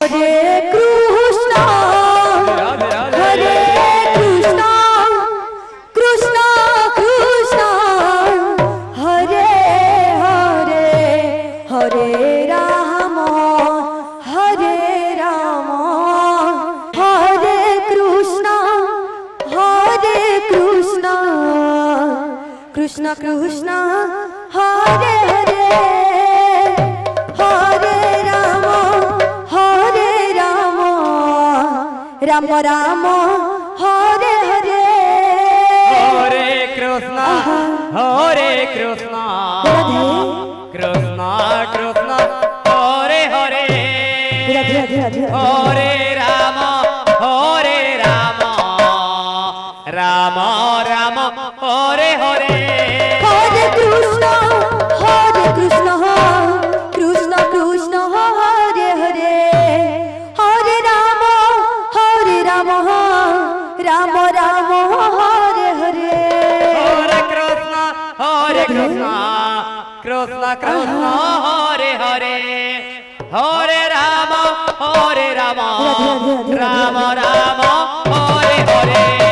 Hare Krishna Hare Krishna Krishna Krishna Hare Hare Hare Ram Hare Ram Hare Krishna Krishna Krishna Hare Hare Hare Ram Ram Ram Hare Hare Hare Krishna Hare Krishna Krishna Krishna Hare Hare Hare Ram Ram Ram Hare Hare Hare Krishna Krishna Krishna Hare Hare Hare Ram Ram Ram Hare Hare Hare Krishna Krishna Krishna Hare Hare Hare Ram Ram Ram Hare Hare